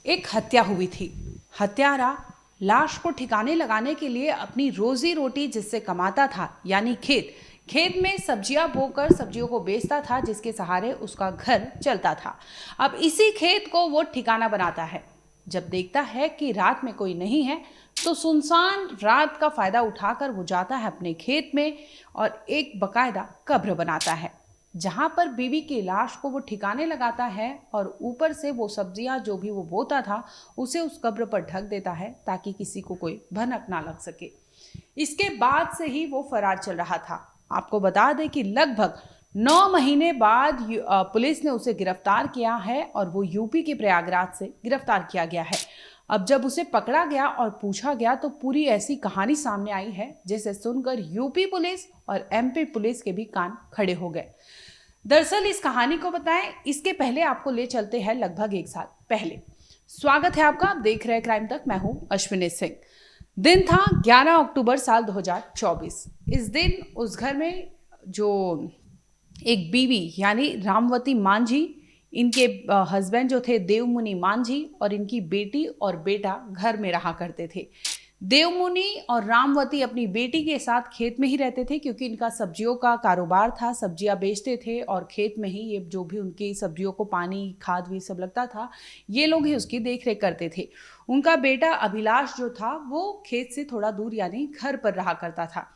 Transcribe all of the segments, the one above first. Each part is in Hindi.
एक हत्या हुई थी। हत्यारा लाश को ठिकाने लगाने के लिए अपनी रोजी रोटी जिससे कमाता था यानी खेत में सब्जियां बोकर सब्जियों को बेचता था, जिसके सहारे उसका घर चलता था। अब इसी खेत को वो ठिकाना बनाता है। जब देखता है कि रात में कोई नहीं है तो सुनसान रात का फायदा उठाकर वो जाता है अपने खेत में और एक बकायदा कब्र बनाता है, जहां पर बीवी की लाश को वो ठिकाने लगाता है और ऊपर से वो सब्जियां जो भी वो बोता था उसे उस कब्र पर ढक देता है ताकि किसी को कोई भनक ना लग सके। इसके बाद से ही वो फरार चल रहा था। आपको बता दें कि लगभग 9 महीने बाद पुलिस ने उसे गिरफ्तार किया है और वो यूपी के प्रयागराज से गिरफ्तार किया गया है। अब जब उसे पकड़ा गया और पूछा गया तो पूरी ऐसी कहानी सामने आई है जिसे सुनकर यूपी पुलिस और एमपी पुलिस के भी कान खड़े हो गए। दरअसल इस कहानी को बताएं इसके पहले आपको ले चलते हैं लगभग 1 साल पहले। स्वागत है आपका, आप देख रहे हैं क्राइम तक। मैं हूं अश्विनी सिंह। दिन था 11 अक्टूबर साल 2024। इस दिन उस घर में जो एक बीवी यानी रामवती मांझी, इनके हस्बैंड जो थे देवमुनि मांझी और इनकी बेटी और बेटा घर में रहा करते थे। देवमुनि और रामवती अपनी बेटी के साथ खेत में ही रहते थे क्योंकि इनका सब्जियों का कारोबार था, सब्जियां बेचते थे और खेत में ही ये जो भी उनकी सब्जियों को पानी खाद भी सब लगता था ये लोग ही उसकी देखरेख करते थे। उनका बेटा अभिलाष जो था वो खेत से थोड़ा दूर यानी घर पर रहा करता था।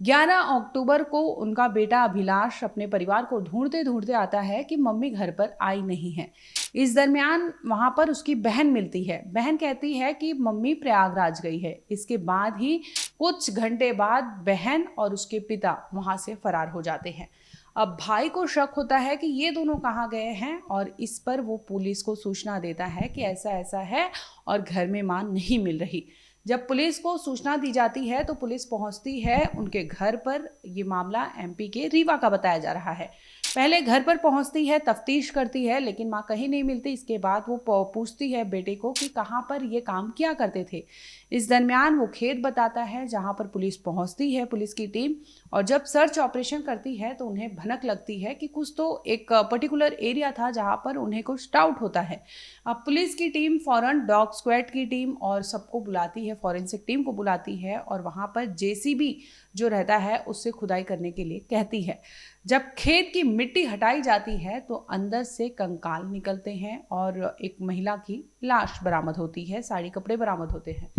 11 अक्टूबर को उनका बेटा अभिलाष अपने परिवार को ढूंढते ढूंढते आता है कि मम्मी घर पर आई नहीं है। इस दरमियान वहां पर उसकी बहन मिलती है। बहन कहती है कि मम्मी प्रयागराज गई है। इसके बाद ही कुछ घंटे बाद बहन और उसके पिता वहां से फरार हो जाते हैं। अब भाई को शक होता है कि ये दोनों कहाँ गए हैं और इस पर वो पुलिस को सूचना देता है कि ऐसा ऐसा है और घर में मां नहीं मिल रही। जब पुलिस को सूचना दी जाती है तो पुलिस पहुंचती है उनके घर पर। ये मामला एमपी के रीवा का बताया जा रहा है। पहले घर पर पहुंचती है, तफ्तीश करती है, लेकिन मां कहीं नहीं मिलती। इसके बाद वो पूछती है बेटे को कि कहाँ पर ये काम किया करते थे। इस दरमियान वो खेत बताता है जहां पर पुलिस पहुंचती है, पुलिस की टीम। और जब सर्च ऑपरेशन करती है तो उन्हें भनक लगती है कि कुछ तो एक पर्टिकुलर एरिया था जहां पर उन्हें कुछ डाउट होता है। अब पुलिस की टीम फौरन डॉग स्क्वाड की टीम और सबको बुलाती है, फॉरेंसिक टीम को बुलाती है और वहां पर जेसीबी जो रहता है उससे खुदाई करने के लिए कहती है। जब खेत की मिट्टी हटाई जाती है तो अंदर से कंकाल निकलते हैं और एक महिला की लाश बरामद होती है, साड़ी कपड़े बरामद होते हैं।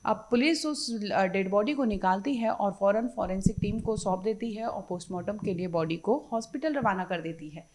अब पुलिस उस डेड बॉडी को निकालती है और फौरन फॉरेंसिक टीम को सौंप देती है और पोस्टमार्टम के लिए बॉडी को हॉस्पिटल रवाना कर देती है।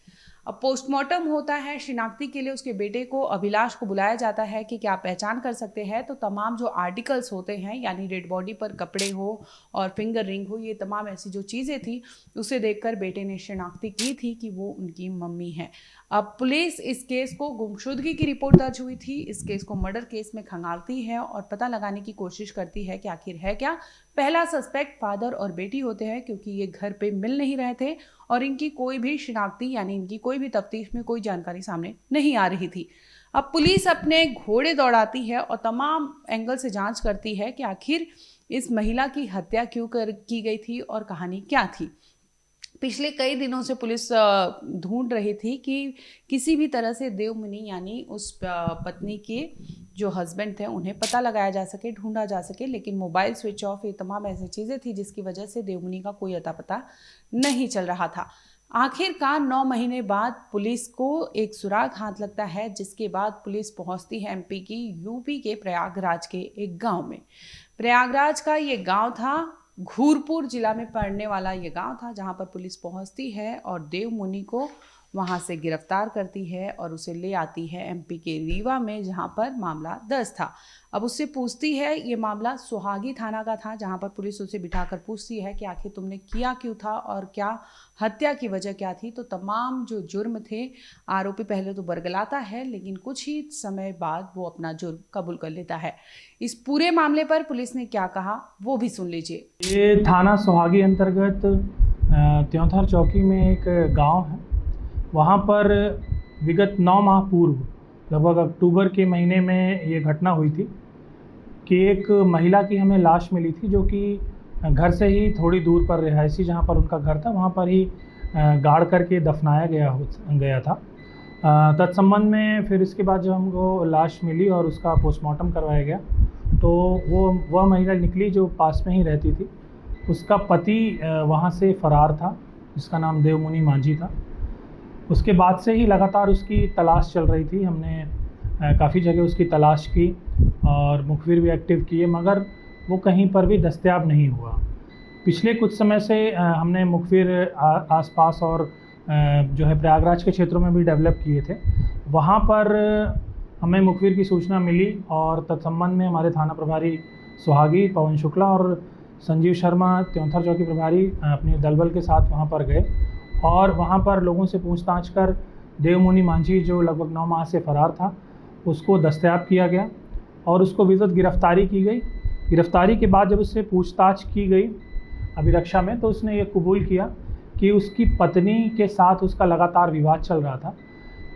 अब पोस्टमार्टम होता है, शिनाख्ती के लिए उसके बेटे को अभिलाष को बुलाया जाता है कि क्या पहचान कर सकते हैं। तो तमाम जो आर्टिकल्स होते हैं यानी डेड बॉडी पर कपड़े हो और फिंगर रिंग हो, ये तमाम ऐसी जो चीज़ें थी उसे देखकर बेटे ने शिनाख्ती की थी कि वो उनकी मम्मी है। अब पुलिस इस केस को गुमशुदगी की रिपोर्ट दर्ज हुई थी, इस केस को मर्डर केस में खंगालती है और पता लगाने की कोशिश करती है कि आखिर है क्या। पहला सस्पेक्ट फादर और बेटी होते हैं क्योंकि ये घर पे मिल नहीं रहे थे और इनकी कोई भी शिनाख्ती यानी इनकी कोई भी तफ्तीश में कोई जानकारी सामने नहीं आ रही थी। अब पुलिस अपने घोड़े दौड़ाती है और तमाम एंगल से जांच करती है कि आखिर इस महिला की हत्या क्यों की गई थी और कहानी क्या थी। पिछले कई दिनों से पुलिस ढूंढ रही थी कि किसी भी तरह से देवमुनि यानी उस पत्नी के जो हस्बैंड थे उन्हें पता लगाया जा सके, ढूंढा जा सके, लेकिन मोबाइल स्विच ऑफ, ये तमाम ऐसी चीज़ें थी जिसकी वजह से देवमुनि का कोई अता पता नहीं चल रहा था। आखिरकार 9 महीने बाद पुलिस को एक सुराग हाथ लगता है, जिसके बाद पुलिस पहुंचती है एमपी की यूपी के प्रयागराज के एक गाँव में। प्रयागराज का ये गाँव था, घूरपुर जिला में पड़ने वाला ये गांव था, जहां पर पुलिस पहुंचती है और देवमुनि को वहां से गिरफ्तार करती है और उसे ले आती है एमपी के रीवा में जहां पर मामला दर्ज था। अब उससे पूछती है, ये मामला सुहागी थाना का था, जहां पर पुलिस उसे बिठाकर पूछती है कि आखिर तुमने किया क्यों था और क्या हत्या की वजह क्या थी। तो तमाम जो जुर्म थे, आरोपी पहले तो बरगलाता है लेकिन कुछ ही समय बाद वो अपना जुर्म कबूल कर लेता है। इस पूरे मामले पर पुलिस ने क्या कहा वो भी सुन लीजिए। ये थाना सुहागी अंतर्गत त्योंथर चौकी में एक गांव है। वहाँ पर विगत 9 माह पूर्व लगभग अक्टूबर के महीने में ये घटना हुई थी कि एक महिला की हमें लाश मिली थी, जो कि घर से ही थोड़ी दूर पर रिहायशी जहाँ पर उनका घर था वहाँ पर ही गाड़ करके दफनाया गया था। तत्संबंध में फिर इसके बाद जब हमको लाश मिली और उसका पोस्टमार्टम करवाया गया, तो वह महिला निकली जो पास में ही रहती थी। उसका पति वहाँ से फ़रार था, जिसका नाम देवमुनि मांझी था। उसके बाद से ही लगातार उसकी तलाश चल रही थी। हमने काफ़ी जगह उसकी तलाश की और मुखबिर भी एक्टिव किए, मगर वो कहीं पर भी दस्तयाब नहीं हुआ। पिछले कुछ समय से हमने मुखबिर आसपास और जो है प्रयागराज के क्षेत्रों में भी डेवलप किए थे। वहाँ पर हमें मुखबिर की सूचना मिली और तत्संबंध में हमारे थाना प्रभारी सुहागी पवन शुक्ला और संजीव शर्मा त्योंथर चौकी प्रभारी अपने दलबल के साथ वहाँ पर गए और वहाँ पर लोगों से पूछताछ कर देवमुनि मांझी, जो लगभग 9 माह से फ़रार था, उसको दस्तयाब किया गया और उसको विधिवत गिरफ्तारी की गई। गिरफ्तारी के बाद जब उससे पूछताछ की गई अभिरक्षा में, तो उसने ये कबूल किया कि उसकी पत्नी के साथ उसका लगातार विवाद चल रहा था।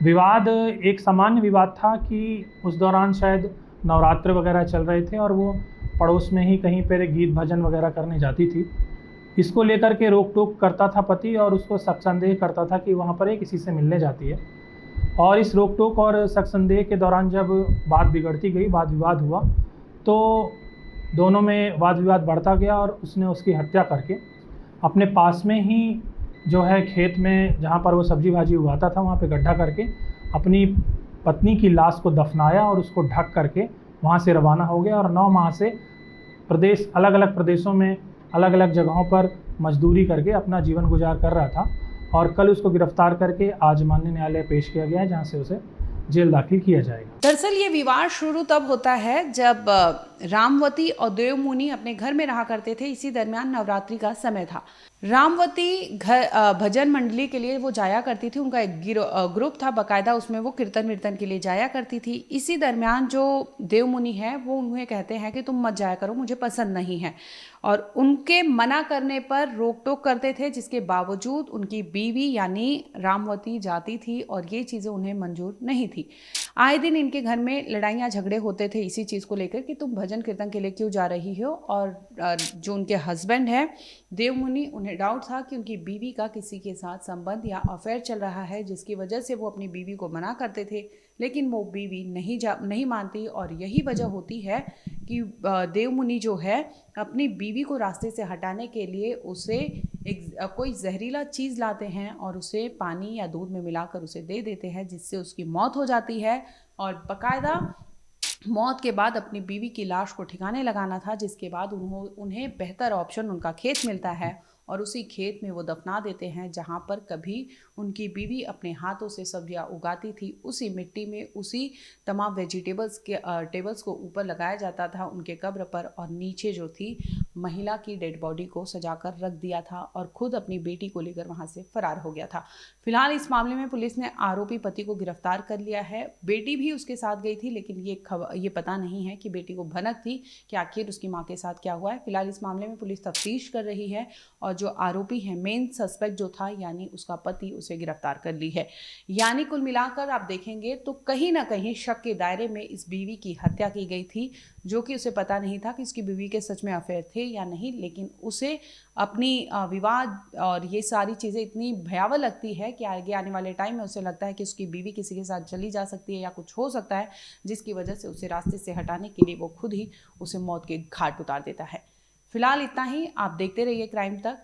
विवाद एक सामान्य विवाद था कि उस दौरान शायद नवरात्र वगैरह चल रहे थे और वो पड़ोस में ही कहीं पर गीत भजन वगैरह करने जाती थी। इसको लेकर के रोक टोक करता था पति और उसको शक संदेह करता था कि वहाँ पर किसी से मिलने जाती है। और इस रोक टोक और शक संदेह के दौरान जब बात बिगड़ती गई, वाद विवाद हुआ, तो दोनों में वाद विवाद बढ़ता गया और उसने उसकी हत्या करके अपने पास में ही जो है खेत में, जहाँ पर वो सब्जी भाजी उगाता था, वहाँ पे गड्ढा करके अपनी पत्नी की लाश को दफनाया और उसको ढक करके वहाँ से रवाना हो गया। और 9 माह से प्रदेश, अलग अलग प्रदेशों में अलग अलग जगहों पर मजदूरी करके अपना जीवन गुजार कर रहा था। और कल उसको गिरफ्तार करके आज माननीय न्यायालय पेश किया गया है, जहाँ से उसे जेल दाखिल किया जाएगा। दरअसल ये विवाद शुरू तब होता है जब रामवती और देवमुनि अपने घर में रहा करते थे। इसी दरमियान नवरात्रि का समय था। रामवती घर भजन मंडली के लिए वो जाया करती थी। उनका एक ग्रुप था बाकायदा, उसमें वो कीर्तन वीर्तन के लिए जाया करती थी। इसी दरमियान जो देवमुनि है वो उन्हें कहते हैं कि तुम मत जाया करो, मुझे पसंद नहीं है, और उनके मना करने पर रोक टोक करते थे, जिसके बावजूद उनकी बीवी यानी रामवती जाती थी और ये चीज़ें उन्हें मंजूर नहीं थी। आए दिन इनके घर में लड़ाइयाँ झगड़े होते थे इसी चीज़ को लेकर कि तुम भजन कीर्तन के लिए क्यों जा रही हो। और जो उनके हस्बैंड है देवमुनि, उन्हें डाउट था कि उनकी बीवी का किसी के साथ संबंध या अफेयर चल रहा है, जिसकी वजह से वो अपनी बीवी को मना करते थे, लेकिन वो बीवी नहीं मानती। और यही वजह होती है कि देवमुनि जो है अपनी बीवी को रास्ते से हटाने के लिए उसे कोई जहरीला चीज़ लाते हैं और उसे पानी या दूध में मिलाकर उसे दे देते हैं, जिससे उसकी मौत हो जाती है। और बाकायदा मौत के बाद अपनी बीवी की लाश को ठिकाने लगाना था, जिसके बाद उन्हें बेहतर ऑप्शन उनका खेत मिलता है और उसी खेत में वो दफना देते हैं जहाँ पर कभी उनकी बीवी अपने हाथों से सब्जियाँ उगाती थी। उसी मिट्टी में उसी तमाम टेबल्स को ऊपर लगाया जाता था उनके कब्र पर, और नीचे जो थी महिला की डेड बॉडी को सजाकर रख दिया था और खुद अपनी बेटी को लेकर वहाँ से फरार हो गया था। फिलहाल इस मामले में पुलिस ने आरोपी पति को गिरफ्तार कर लिया है। बेटी भी उसके साथ गई थी, लेकिन ये पता नहीं है कि बेटी को भनक थी कि आखिर उसकी माँ के साथ क्या हुआ है। फिलहाल इस मामले में पुलिस तफ्तीश कर रही है और जो आरोपी है, मेन सस्पेक्ट जो था यानी उसका पति, उसे गिरफ्तार कर ली है। यानी कुल मिलाकर आप देखेंगे तो कहीं ना कहीं शक के दायरे में इस बीवी की हत्या की गई थी, जो कि उसे पता नहीं था कि उसकी बीवी के सच में अफेयर थे या नहीं, लेकिन उसे अपनी विवाद और ये सारी चीज़ें इतनी भयावह लगती है कि आगे आने वाले टाइम में उसे लगता है कि उसकी बीवी किसी के साथ चली जा सकती है या कुछ हो सकता है, जिसकी वजह से उसे रास्ते से हटाने के लिए वो खुद ही उसे मौत के घाट उतार देता है। फिलहाल इतना ही। आप देखते रहिए क्राइम तक।